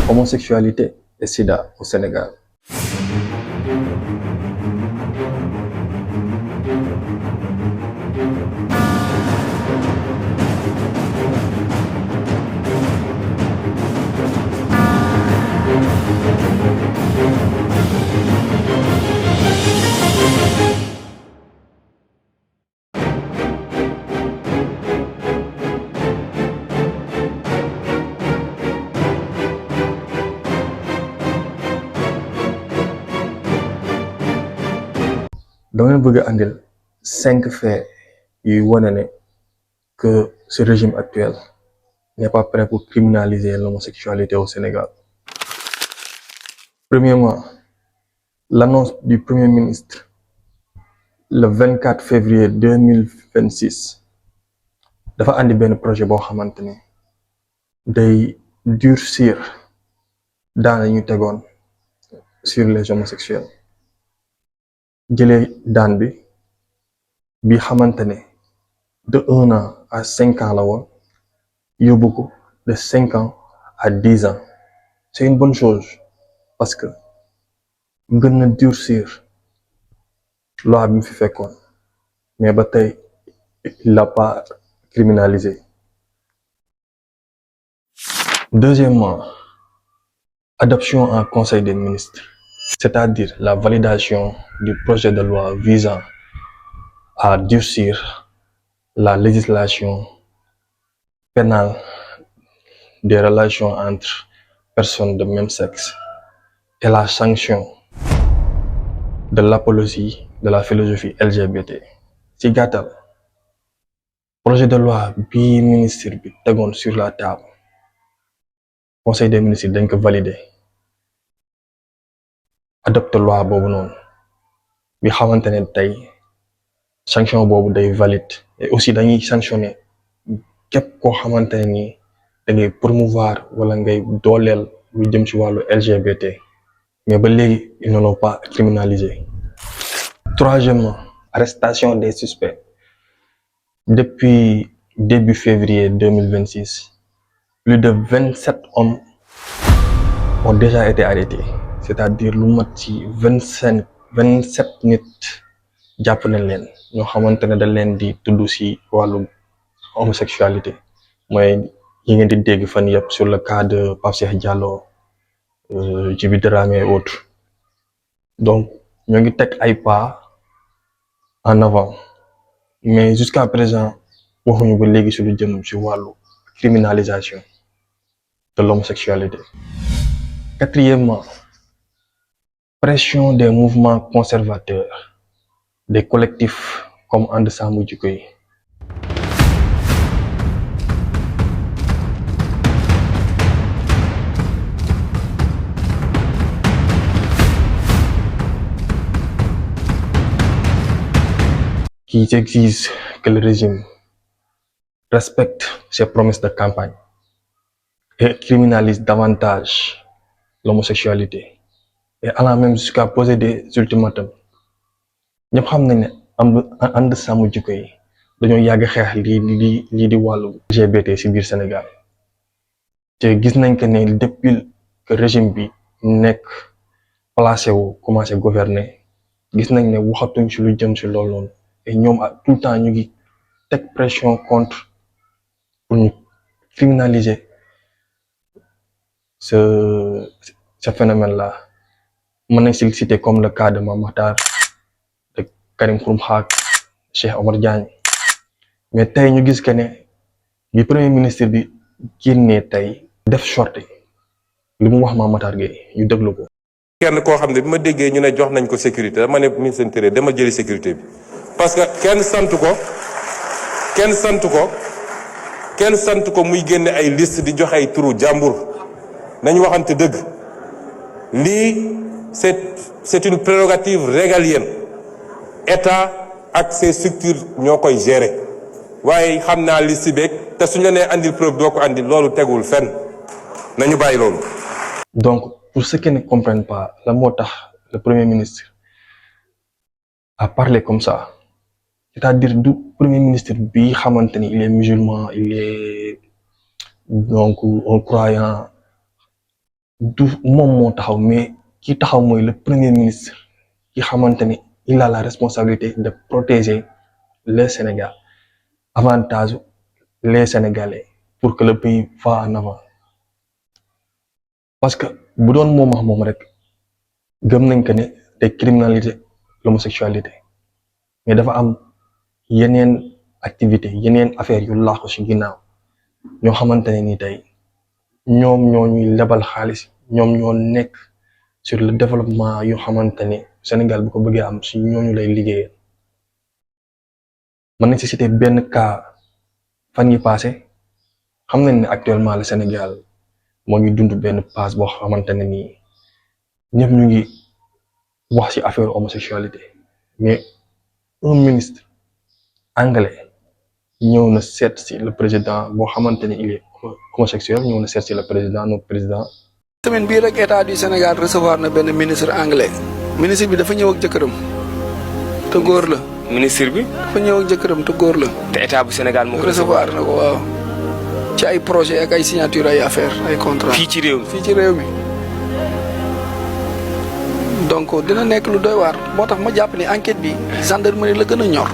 Homosexualité et sida au Sénégal. dama leen bëgg a andil 5 faits yuy wane ne que ce régime actuel n'est pas prêt pour criminaliser l'homosexualité au Sénégal. Premièrement, l'annonce du Premier ministre le 24 février 2026 dafa andi benn projet boo xamante ne day durcir daan ñu tegoon sur les homosexuels. jëlee daan bi xamante ne de 1 an à 5 ans la woon yóbbu ko de 5 ans à 10 ans. C'est une bonne chose parce que gën na durcir loi bi mu fi fekkoon mais ba tey il l'a pas criminalisé. Deuxièmement, adoption en Conseil des ministres, c'est-à-dire la validation du projet de loi visant à durcir la législation pénale des relations entre personnes de même sexe et la sanction de l'apologie de la philosophie LGBT. ci gàttal projet de loi bi ministre bi tegoon sur la table Conseil des ministres dañ ko valider adopte loi boobu noonu bi xamante ne tey sanction boobu day valide et aussi dañuy sanctionner képp koo xamante ne nii da ngay promouvoir wala ngay dooleel lu jëm ci wàllu LGBT mais ba léegi ils ne l'ont pas criminalisé. Troisièmement, arrestation des suspects. Depuis début février 2026, plus de 27 hommes ont déjà été arrêtés, c'est-à-dire lu mat ci 27 nit jàpp nañ leen ñoo xamante ne da leen di tudd ci wàllu homosexualité mooy yi ngeen di dégg fan yëpp sur le cas de Pape Cheikh Diallo, Djiby Dramé et autres. Donc ñoo ngi teg ay pas en avant mais jusqu'à présent waxuñu ba léegi ci lu jëm ci wàllu criminalisation de l'homosexualité. Quatrièmement, pression des mouvements conservateurs, des collectifs comme And Sàmm Jikko Yi. Qui exige que le régime respecte ses promesses de campagne et criminalise davantage l'homosexualité et allant même jusqu'à poser des ultimatums. ñëpp xam nañ ne And Sàmm Jikko Yi dañoo yàgg xeex lii di wàllu LGBT ci biir Sénégal te gis nañ que ne depuis que régime bi nekk placé wu commencé gouverner gis nañ ne waxatuñ ci lu jëm ci loolu noonu et ñoom tout le temps ñu ngi teg pression contre pour ñu criminaliser ce phénomène-là. mën nañ si citer comme le cas de Mame Makhtar, de Karim Xrum Xax, Cheikh Omar Diagne mais tey ñu gis que ne bi premier ministre bi génnee tey def sortie li mu wax Mame Makhtar Gueye ñu déglu ko. kenn koo xam ne bi ma déggee ñu ne jox nañ ko sécurité dama ne ministre intérieur dama jëli sécurité bi parce que kenn sant ko muy génne ay liste di joxe ay turu jàmbur nañu waxante dëgg lii c'est une prérogative régalienne état ak ses structures ñoo koy gérer waaye xam naa liste beeg te suñu la nee andil preuve doo ko andil loolu tegul fenn nañu bàyyi loolu. Donc pour ceux qui ne comprennent pas la moo tax le premier ministre a parlé comme ça. C'est-à-dire du premier ministre bi xamante ni il est musulman, il est donc un croyant du moom moo taxaw mais ki taxaw mooy le premier ministre ki xamante ni il a la responsabilité de protéger le Sénégal avantage les Sénégalais pour que le pays va en avant parce que bu doon moom rek gëm nañ que ne day criminaliser l'homosexualité mais dafa am yeneen activité yeneen affaire yu laaxu ci ginnaaw ñoo xamante ne ni tey ñoom ñoo ñuy lebal xaalis ñoom ñoo nekk sur le développement yoo xamante ne Sénégal bu ko bëggee am ci ñooñu lay liggéeyal mën nañ ci citer benn cas fan yi passé xam nañ ne actuellement le Sénégal moo ngi dund benn passe boo xamante ne nii ñëpp ñu ngi wax ci affaire homosexualité mais un ministre anglais ñëw na seet ci le président boo xamante ne il est homosexuel ñëw na seet ci le président notre président. semaine bii rek état du Sénégal recevoir na benn ministre anglais ministre bi dafa ñëw ak jëkkëram te góor la. ministre bi. dafa ñëw ak jëkkëram te góor la. te état bu Sénégal moo ko recevoir na ko waaw. ci ay projet ak ay signature ay affaire ay contrat fii ci réew mi fii ci réew mi. donc dina nekk lu doy waar moo tax ma jàpp ni enquête bi gendarmerie la gën a ñor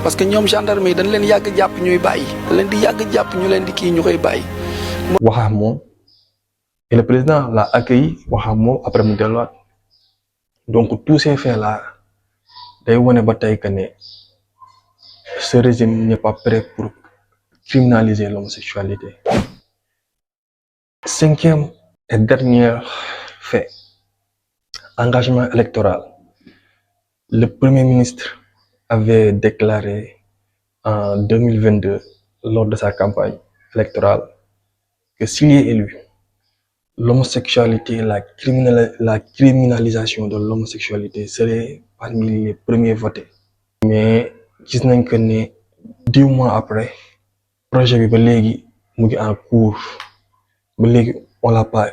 parce que ñoom gendarmerie dañ leen yàgg jàpp ñuy bàyyi dañ leen di yàgg jàpp ñu leen di kii ñu koy bàyyi. waxaam moom et le président l'a accueilli waxaam moom après mu delluwaat donc tous ces faits là day wane ba tey que ne ce régime n'est pas prêt pour criminaliser l'homosexualité. Cinquième et dernier fait, engagement électoral. Le Premier ministre avait déclaré en 2022 lors de sa campagne électorale que s'il est élu, l'homosexualité, la criminalisation de l'homosexualité serait parmi les premiers votés. Mais gis nañ que ne 10 mois après projet bi ba léegi mu ngi en cours ba léegi on l'a pas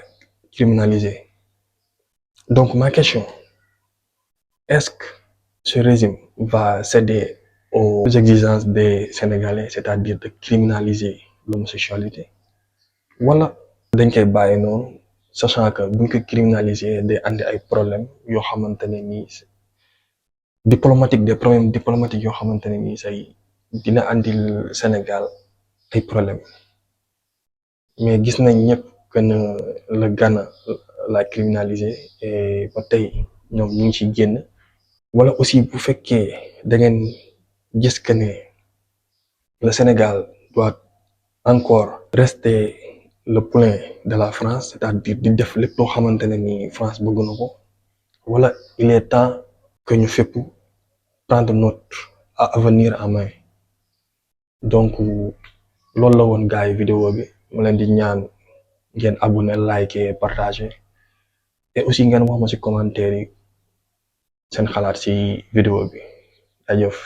criminalisé. Donc ma question, est-ce que ce régime va céder aux exigences des Sénégalais, c'est-à-dire de criminaliser l'homosexualité, wala dañ koy bàyyi noonu sachant que buñ ko criminaliser day andi ay problèmes yoo xamante ne nii des problèmes diplomatiques yoo xamante ne nii say dina andil Sénégal ay problèmes mais gis nañ ñëpp que ne le Ghana la criminalisé et ba tey ñoom ñu ngi ci génn. Wala aussi bu fekkee da ngeen gis que ne le Sénégal doit encore rester le poulain de la France, c'est-à-dire di def lépp loo xamante ne ni France bëgg na ko wala il est temps que ñu fépp prendre notre avenir en main. Donc loolu la woon gars yi vidéo bi ma leen di ñaan ngeen abonné liker partager et aussi ngeen wax ma ci commentaire yi seen xalaat ci vidéo bi jaajëf.